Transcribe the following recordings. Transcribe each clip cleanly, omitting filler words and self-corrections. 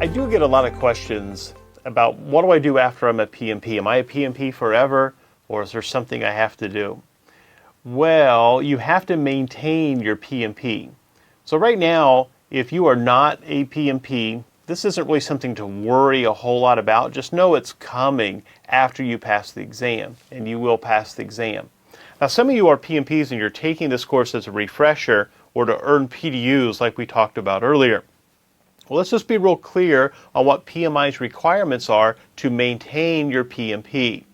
I do get a lot of questions about what do I do after I'm a PMP? Am I a PMP forever, or is there something I have to do? Well, you have to maintain your PMP. So right now, if you are not a PMP, this isn't really something to worry a whole lot about. Just know it's coming after you pass the exam, and you will pass the exam. Now, some of you are PMPs and you're taking this course as a refresher or to earn PDUs like we talked about earlier. Well, let's just be real clear on what PMI's requirements are to maintain your PMP.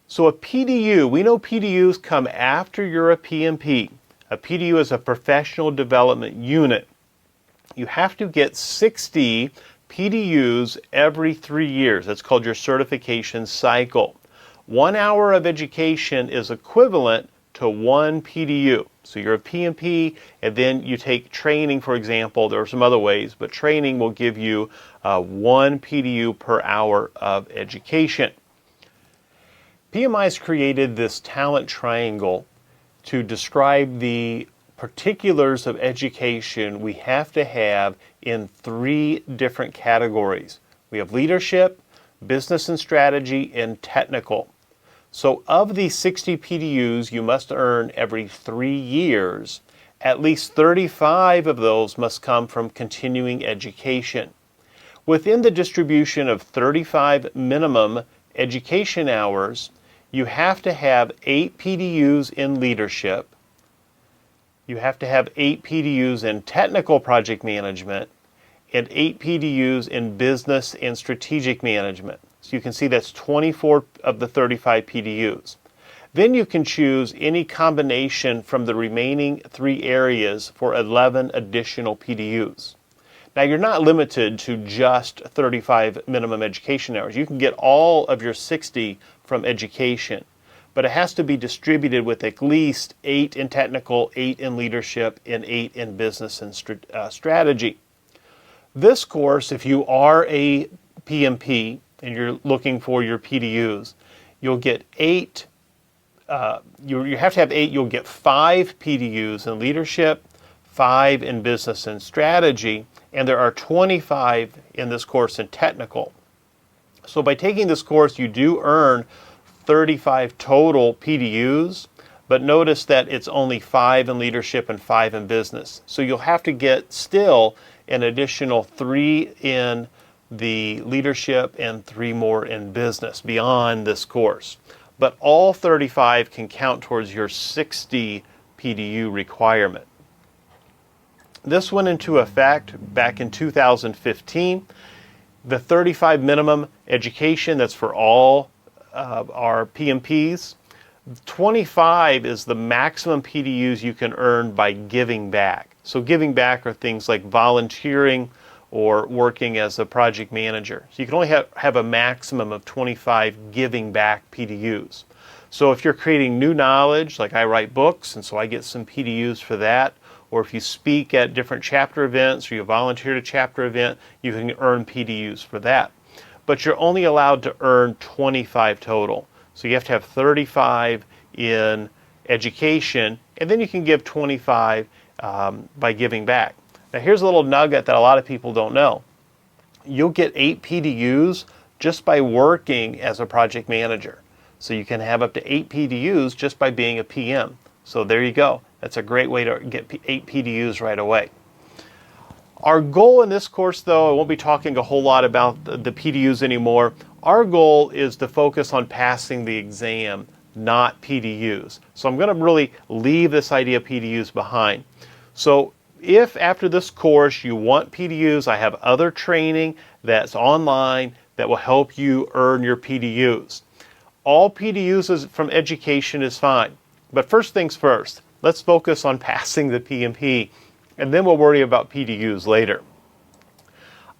So a PDU, we know PDUs come after you're a PMP. A PDU is a professional development unit. You have to get 60 PDUs every 3 years. That's called your certification cycle. 1 hour of education is equivalent to 1 PDU. So you're a PMP, and then you take training, for example. There are some other ways, but training will give you 1 PDU per hour of education. PMI's created this talent triangle to describe the particulars of education we have to have in 3 different categories. We have leadership, business and strategy, and technical. So of these 60 PDUs you must earn every 3 years, at least 35 of those must come from continuing education. Within the distribution of 35 minimum education hours, you have to have 8 PDUs in leadership, you have to have 8 PDUs in technical project management, and 8 PDUs in business and strategic management. So you can see that's 24 of the 35 PDUs. Then you can choose any combination from the remaining 3 areas for 11 additional PDUs. Now you're not limited to just 35 minimum education hours. You can get all of your 60 from education, but it has to be distributed with at least 8 in technical, 8 in leadership, and 8 in business and strategy. This course, if you are a PMP and you're looking for your PDUs, you'll get 8, you have to have 8, you'll get 5 PDUs in leadership, 5 in business and strategy, and there are 25 in this course in technical. So by taking this course, you do earn 35 total PDUs, but notice that it's only 5 in leadership and 5 in business. So you'll have to get still an additional 3 in the leadership and 3 more in business beyond this course. But all 35 can count towards your 60 PDU requirement. This went into effect back in 2015. The 35 minimum education, that's for all our PMPs. 25 is the maximum PDUs you can earn by giving back. So giving back are things like volunteering or working as a project manager. So you can only have a maximum of 25 giving back PDUs. So if you're creating new knowledge, like I write books, and so I get some PDUs for that, or if you speak at different chapter events or you volunteer at a chapter event, you can earn PDUs for that. But you're only allowed to earn 25 total. So you have to have 35 in education, and then you can give 25 by giving back. Now here's a little nugget that a lot of people don't know. You'll get 8 PDUs just by working as a project manager. So you can have up to 8 PDUs just by being a PM. So there you go. That's a great way to get 8 PDUs right away. Our goal in this course, though, I won't be talking a whole lot about the PDUs anymore. Our goal is to focus on passing the exam, not PDUs. So I'm going to really leave this idea of PDUs behind. So if after this course you want PDUs, I have other training that's online that will help you earn your PDUs. All PDUs from education is fine. But first things first, let's focus on passing the PMP, and then we'll worry about PDUs later.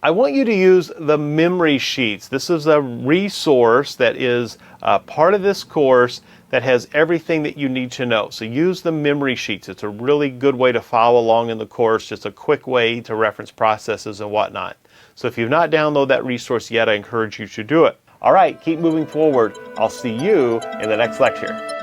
I want you to use the memory sheets. This is a resource that is part of this course that has everything that you need to know. So use the memory sheets. It's a really good way to follow along in the course, just a quick way to reference processes and whatnot. So if you've not downloaded that resource yet, I encourage you to do it. All right, keep moving forward. I'll see you in the next lecture.